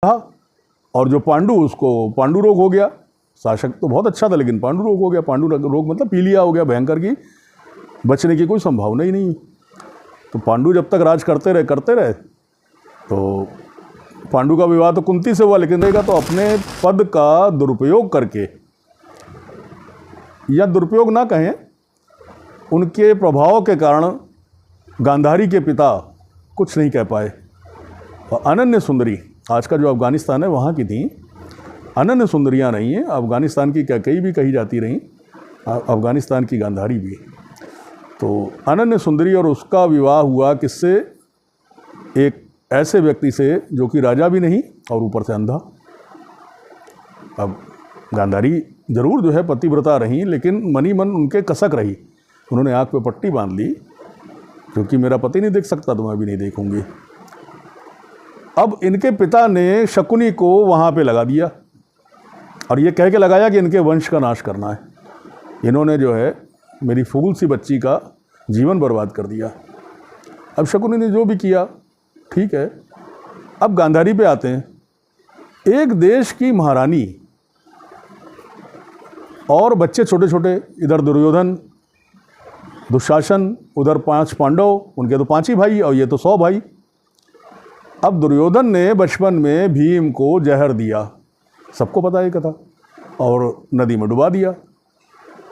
था, और जो पांडु, उसको पांडु रोग हो गया। शासक तो बहुत अच्छा था, लेकिन पांडु रोग हो गया। पांडु रोग मतलब पीलिया हो गया भयंकर, की बचने की कोई संभावना ही नहीं। तो पांडु जब तक राज करते रहे तो पांडु का विवाह तो कुंती से हुआ, लेकिन रहेगा तो अपने पद का दुरुपयोग करके, या दुरुपयोग ना कहें, उनके प्रभाव के कारण गांधारी के पिता कुछ नहीं कह पाए। और अनन्य सुंदरी, आज का जो अफगानिस्तान है वहाँ की थी, अनन्य सुंदरियाँ रही हैं। अफगानिस्तान की कई भी कही जाती रहीं, अफगानिस्तान की गांधारी भी। तो अनन्य सुंदरी, और उसका विवाह हुआ किससे? एक ऐसे व्यक्ति से जो कि राजा भी नहीं और ऊपर से अंधा। अब गांधारी जरूर जो है पतिव्रता रही, लेकिन मनी मन उनके कसक रही। उन्होंने आँख पे पट्टी बांध ली, क्योंकि मेरा पति नहीं देख सकता तो मैं भी नहीं देखूंगी। अब इनके पिता ने शकुनी को वहाँ पे लगा दिया, और ये कह के लगाया कि इनके वंश का नाश करना है। इन्होंने जो है मेरी फूल सी बच्ची का जीवन बर्बाद कर दिया। अब शकुनी ने जो भी किया ठीक है। अब गांधारी पे आते हैं। एक देश की महारानी और बच्चे छोटे छोटे, इधर दुर्योधन, दुशासन, उधर 5 पांडव, उनके तो 5 ही भाई और ये तो 100 भाई। अब दुर्योधन ने बचपन में भीम को जहर दिया, सबको पता है कथा, और नदी में डुबा दिया।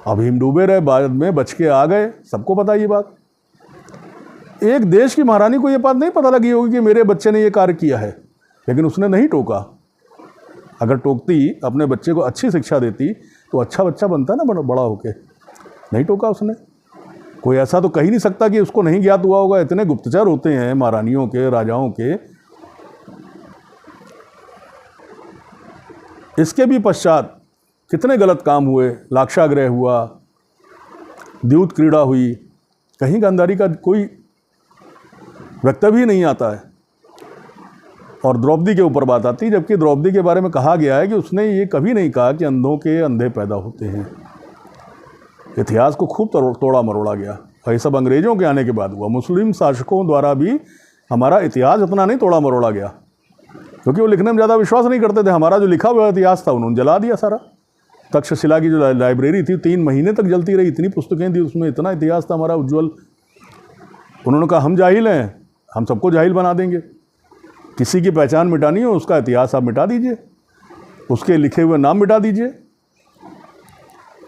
अब भीम डूबे रहे, बाद में बच के आ गए, सबको पता ये बात। एक देश की महारानी को ये बात नहीं पता लगी होगी कि मेरे बच्चे ने ये कार्य किया है, लेकिन उसने नहीं टोका। अगर टोकती, अपने बच्चे को अच्छी शिक्षा देती, तो अच्छा बच्चा बनता ना बड़ा होके। नहीं टोका उसने। कोई ऐसा तो कह ही नहीं सकता कि उसको नहीं ज्ञात हुआ होगा। इतने गुप्तचर होते हैं महारानियों के, राजाओं के। इसके भी पश्चात कितने गलत काम हुए। लाक्षागृह हुआ, द्यूत क्रीड़ा हुई, कहीं गांधारी का कोई वक्तव्य ही नहीं आता है। और द्रौपदी के ऊपर बात आती है, जबकि द्रौपदी के बारे में कहा गया है कि उसने ये कभी नहीं कहा कि अंधों के अंधे पैदा होते हैं। इतिहास को खूब तोड़ा मरोड़ा गया, और ये सब अंग्रेजों के आने के बाद हुआ। मुस्लिम शासकों द्वारा भी हमारा इतिहास इतना नहीं तोड़ा मरोड़ा गया, क्योंकि वो लिखने में ज़्यादा विश्वास नहीं करते थे। हमारा जो लिखा हुआ इतिहास था उन्होंने जला दिया सारा। तक्षशिला की जो लाइब्रेरी थी 3 महीने तक जलती रही, इतनी पुस्तकें थी उसमें, इतना इतिहास था हमारा उज्ज्वल। उन्होंने कहा हम जाहिल हैं, हम सबको जाहिल बना देंगे। किसी की पहचान मिटानी हो, उसका इतिहास आप मिटा दीजिए, उसके लिखे हुए नाम मिटा दीजिए।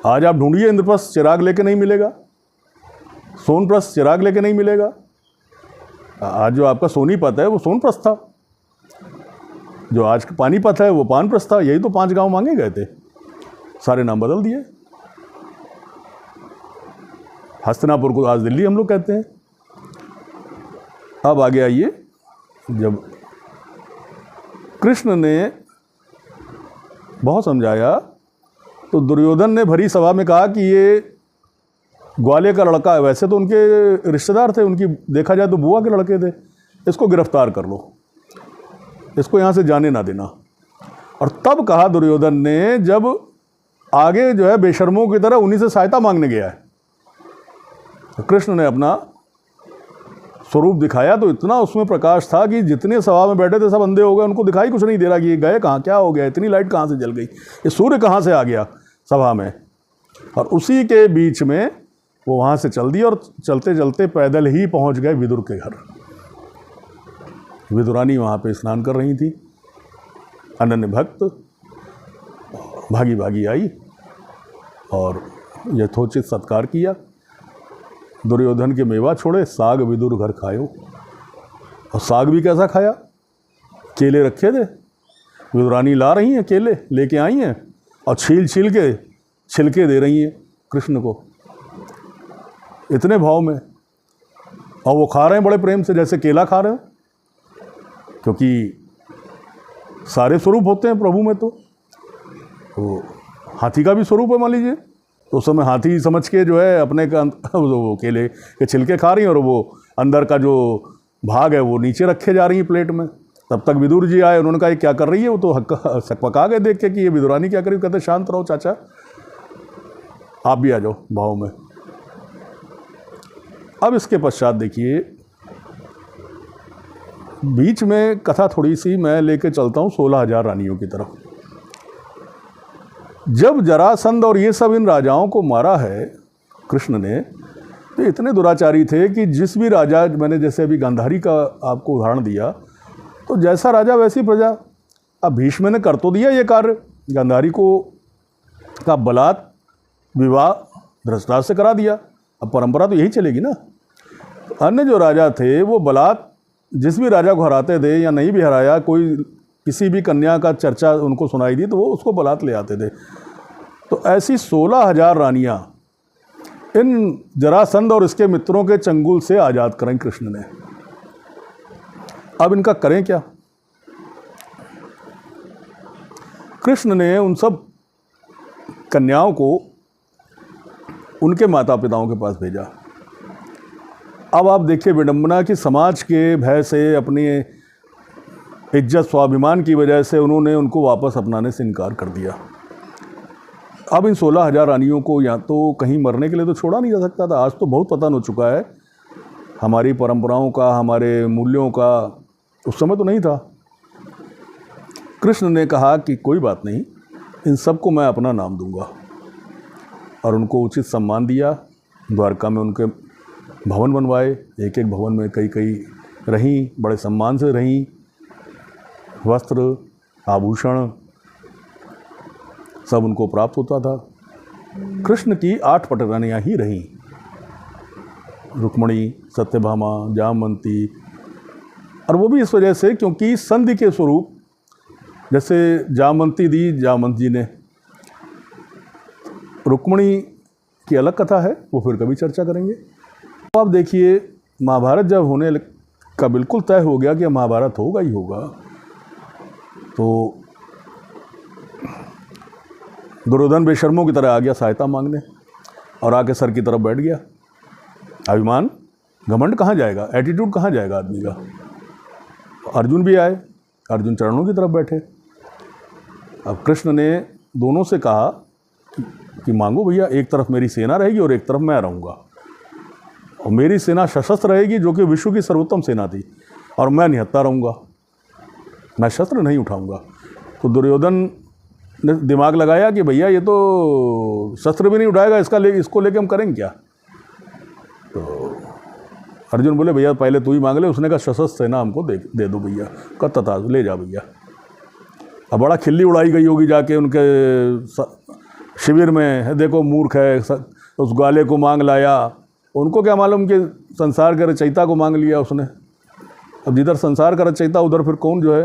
आज आप ढूंढिए, इंद्रप्रस्थ चिराग लेके नहीं मिलेगा, सोनप्रस्थ चिराग लेके नहीं मिलेगा। आज जो आपका सोनीपत है वो सोनप्रस्थ था, जो आज पानीपत है वो पानप्रस्थ था। यही तो 5 गांव मांगे गए थे, सारे नाम बदल दिए। हस्तिनापुर को आज दिल्ली हम लोग कहते हैं। अब आगे आइए, जब कृष्ण ने बहुत समझाया तो दुर्योधन ने भरी सभा में कहा कि ये ग्वालियर का लड़का है। वैसे तो उनके रिश्तेदार थे, उनकी देखा जाए तो बुआ के लड़के थे। इसको गिरफ्तार कर लो, इसको यहाँ से जाने ना देना। और तब कहा दुर्योधन ने, जब आगे जो है बेशर्मों की तरह उन्हीं से सहायता मांगने गया है, तो कृष्ण ने अपना स्वरूप दिखाया तो इतना उसमें प्रकाश था कि जितने सभा में बैठे थे सब अंधे हो गए। उनको दिखाई कुछ नहीं दे रहा कि ये गए कहाँ, क्या हो गया, इतनी लाइट कहाँ से जल गई, ये सूर्य कहाँ से आ गया सभा में। और उसी के बीच में वो वहाँ से चल दिए, और चलते चलते पैदल ही पहुँच गए विदुर के घर। विदुरानी वहाँ पे स्नान कर रही थी। अनन्य भक्त भागी भागी आई और यथोचित सत्कार किया। दुर्योधन के मेवा छोड़े, साग विदुर घर खायो। और साग भी कैसा खाया, केले रखे थे, विदुरानी ला रही हैं केले, लेके आई हैं और छील छील के छिलके दे रही हैं कृष्ण को, इतने भाव में। और वो खा रहे हैं बड़े प्रेम से, जैसे केला खा रहे हो, क्योंकि सारे स्वरूप होते हैं प्रभु में। तो हाथी का भी स्वरूप है मान लीजिए, तो उस समय हाथी समझ के जो है अपने का वो केले के छिलके खा रही हैं, और वो अंदर का जो भाग है वो नीचे रखे जा रही हैं प्लेट में। तब तक विदुर जी आए, उन्होंने कहा ये क्या कर रही है। वो तो सकपका गए देख के कि ये विदुरानी क्या करी। कहते शांत रहो चाचा, आप भी आ जाओ भाव में। अब इसके पश्चात देखिए, बीच में कथा थोड़ी सी मैं लेके चलता हूँ 16,000 रानियों की तरफ। जब जरासंध और ये सब इन राजाओं को मारा है कृष्ण ने, तो इतने दुराचारी थे कि जिस भी राजा, मैंने जैसे अभी गांधारी का आपको उदाहरण दिया, तो जैसा राजा वैसी प्रजा। अब भीष्म ने कर तो दिया ये कार्य, गांधारी को का बलात् विवाह धृतराष्ट्र से करा दिया। अब परंपरा तो यही चलेगी ना। तो अन्य जो राजा थे वो बलात् जिस भी राजा को हराते थे या नहीं भी हराया, कोई किसी भी कन्या का चर्चा उनको सुनाई दी तो वो उसको बलात् ले आते थे। तो ऐसी 16,000 रानियां इन जरासंध और इसके मित्रों के चंगुल से आज़ाद करें कृष्ण ने। अब इनका करें क्या? कृष्ण ने उन सब कन्याओं को उनके माता पिताओं के पास भेजा। अब आप देखिए विडंबना की, समाज के भय से, अपनी इज्जत स्वाभिमान की वजह से उन्होंने उनको वापस अपनाने से इनकार कर दिया। अब इन 16,000 रानियों को या तो कहीं मरने के लिए तो छोड़ा नहीं जा सकता था। आज तो बहुत पतन हो चुका है हमारी परंपराओं का, हमारे मूल्यों का। उस समय तो नहीं था। कृष्ण ने कहा कि कोई बात नहीं, इन सबको मैं अपना नाम दूंगा, और उनको उचित सम्मान दिया। द्वारका में उनके भवन बनवाए, एक एक भवन में कई कई रहीं, बड़े सम्मान से रहीं, वस्त्र आभूषण सब उनको प्राप्त होता था। कृष्ण की 8 पटरानियाँ ही रहीं, रुक्मणी, सत्यभामा, जामवंती। और वो भी इस वजह से क्योंकि संधि के स्वरूप, जैसे जामवंती दी जामवंत जी ने, रुक्मणी की अलग कथा है, वो फिर कभी चर्चा करेंगे। तो आप देखिए महाभारत जब होने का बिल्कुल तय हो गया कि महाभारत होगा ही होगा, तो दुर्योधन बेशर्मों की तरह आ गया सहायता मांगने, और आके सर की तरफ बैठ गया। अभिमान घमंड कहाँ जाएगा, एटीट्यूड कहाँ जाएगा आदमी का। अर्जुन भी आए, अर्जुन चरणों की तरफ बैठे। अब कृष्ण ने दोनों से कहा कि मांगो भैया, एक तरफ मेरी सेना रहेगी और एक तरफ मैं रहूँगा, और मेरी सेना सशस्त्र रहेगी जो कि विश्व की सर्वोत्तम सेना थी, और मैं निहत्था रहूँगा, मैं शस्त्र नहीं उठाऊँगा। तो दुर्योधन ने दिमाग लगाया कि भैया ये तो शस्त्र भी नहीं उठाएगा, इसको लेके हम करेंगे क्या। तो अर्जुन बोले भैया पहले तू ही मांग ले। उसने कहा सशस्त्र सेना हमको दे दो भैया। कब तथा ले जा भैया। अब बड़ा खिल्ली उड़ाई गई होगी जाके उनके शिविर में, देखो मूर्ख है, उस ग्वाले को मांग लाया। उनको क्या मालूम कि संसार के रचयिता को मांग लिया उसने। अब जिधर संसार का रचयिता उधर फिर कौन जो है।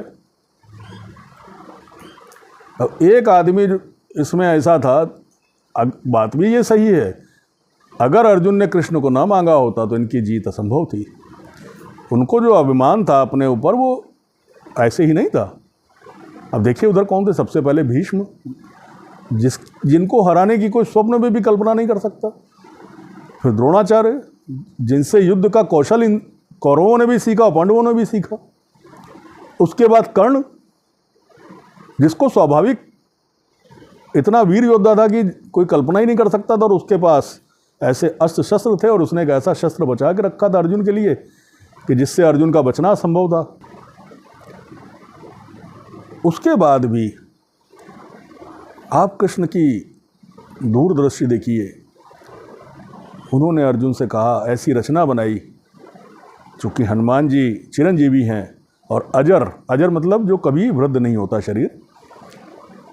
अब एक आदमी इसमें ऐसा था, बात भी ये सही है, अगर अर्जुन ने कृष्ण को ना मांगा होता तो इनकी जीत असंभव थी। उनको जो अभिमान था अपने ऊपर वो ऐसे ही नहीं था। अब देखिए उधर कौन थे, सबसे पहले भीष्म, जिनको हराने की कोई स्वप्न में भी कल्पना नहीं कर सकता। फिर द्रोणाचार्य, जिनसे युद्ध का कौशल इन कौरवों ने भी सीखा, पांडवों ने भी सीखा। उसके बाद कर्ण, जिसको स्वाभाविक इतना वीर योद्धा था कि कोई कल्पना ही नहीं कर सकता था, और उसके पास ऐसे अस्त्र शस्त्र थे, और उसने एक ऐसा शस्त्र बचा के रखा था अर्जुन के लिए कि जिससे अर्जुन का बचना असंभव था। उसके बाद भी आप कृष्ण की दूरदृष्टि देखिए। उन्होंने अर्जुन से कहा, ऐसी रचना बनाई, चूँकि हनुमान जी चिरंजीवी हैं और अजर, अजर मतलब जो कभी वृद्ध नहीं होता शरीर।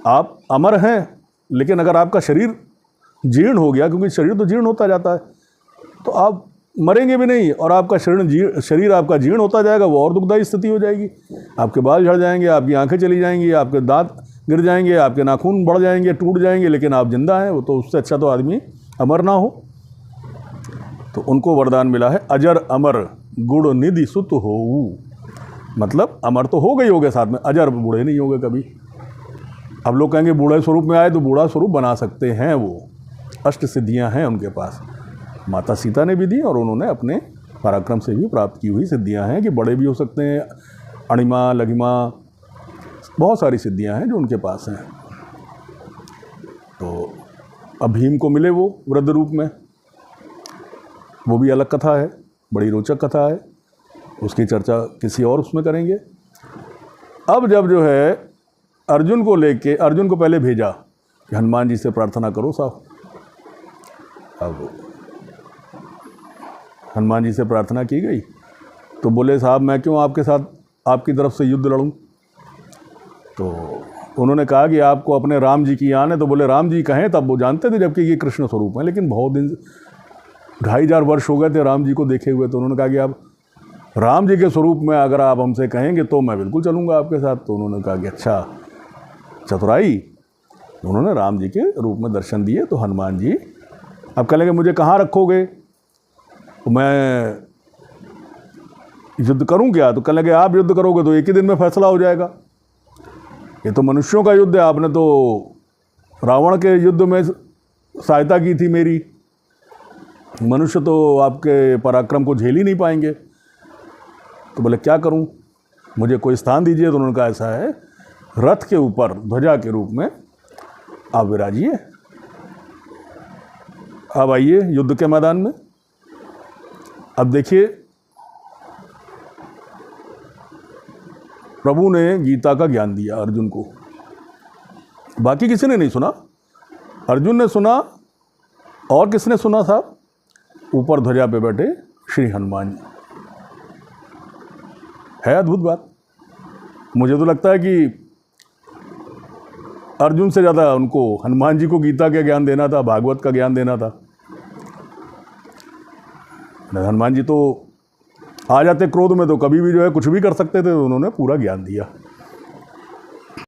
आप अमर हैं, लेकिन अगर आपका शरीर जीर्ण हो गया, क्योंकि शरीर तो जीर्ण होता जाता है, तो आप मरेंगे भी नहीं, और आपका शरीर आपका जीर्ण होता जाएगा, वो और दुखदायी स्थिति हो जाएगी। आपके बाल झड़ जाएंगे, आपकी आंखें चली जाएंगी, आपके दांत गिर जाएंगे, आपके नाखून बढ़ जाएंगे, टूट जाएंगे, लेकिन आप जिंदा हैं। वो तो उससे अच्छा तो आदमी अमर ना हो। तो उनको वरदान मिला है, अजर अमर गुण निधि सुत हो। मतलब अमर तो हो गए साथ में, अजर बूढ़े नहीं हो गए कभी। अब लोग कहेंगे बूढ़े स्वरूप में आए, तो बूढ़ा स्वरूप बना सकते हैं। वो अष्ट सिद्धियां हैं उनके पास, माता सीता ने भी दी, और उन्होंने अपने पराक्रम से भी प्राप्त की हुई सिद्धियां हैं कि बड़े भी हो सकते हैं, अणिमा लघिमा, बहुत सारी सिद्धियां हैं जो उनके पास हैं। तो अब भीम को मिले वो वृद्ध रूप में, वो भी अलग कथा है, बड़ी रोचक कथा है। उसकी चर्चा किसी और उसमें करेंगे। अब जब जो है अर्जुन को लेके, अर्जुन को पहले भेजा कि हनुमान जी से प्रार्थना करो साहब। अब हनुमान जी से प्रार्थना की गई तो बोले साहब मैं क्यों आपके साथ आपकी तरफ से युद्ध लड़ूं। तो उन्होंने कहा कि आपको अपने राम जी की याद है। तो बोले राम जी कहें, तब वो जानते थे जबकि ये कृष्ण स्वरूप है, लेकिन बहुत दिन 2500 वर्ष हो गए थे राम जी को देखे हुए। तो उन्होंने कहा कि आप राम जी के स्वरूप में अगर आप हमसे कहेंगे तो मैं बिल्कुल चलूँगा आपके साथ। तो उन्होंने कहा कि अच्छा चतुराई। उन्होंने राम जी के रूप में दर्शन दिए। तो हनुमान जी अब कह लेंगे मुझे कहाँ रखोगे, तो मैं युद्ध करूं क्या। तो कह लगे आप युद्ध करोगे तो एक ही दिन में फैसला हो जाएगा, ये तो मनुष्यों का युद्ध है, आपने तो रावण के युद्ध में सहायता की थी मेरी, मनुष्य तो आपके पराक्रम को झेल ही नहीं पाएंगे। तो बोले क्या करूं, मुझे कोई स्थान दीजिए। तो उन्होंने कहा ऐसा है, रथ के ऊपर ध्वजा के रूप में आप विराजिए, अब आइए युद्ध के मैदान में। अब देखिए प्रभु ने गीता का ज्ञान दिया अर्जुन को, बाकी किसी ने नहीं सुना, अर्जुन ने सुना। और किसने सुना साहब, ऊपर ध्वजा पे बैठे श्री हनुमान जी। है अद्भुत बात। मुझे तो लगता है कि अर्जुन से ज़्यादा उनको हनुमान जी को गीता का ज्ञान देना था, भागवत का ज्ञान देना था। हनुमान जी तो आ जाते क्रोध में तो कभी भी जो है कुछ भी कर सकते थे, तो उन्होंने पूरा ज्ञान दिया।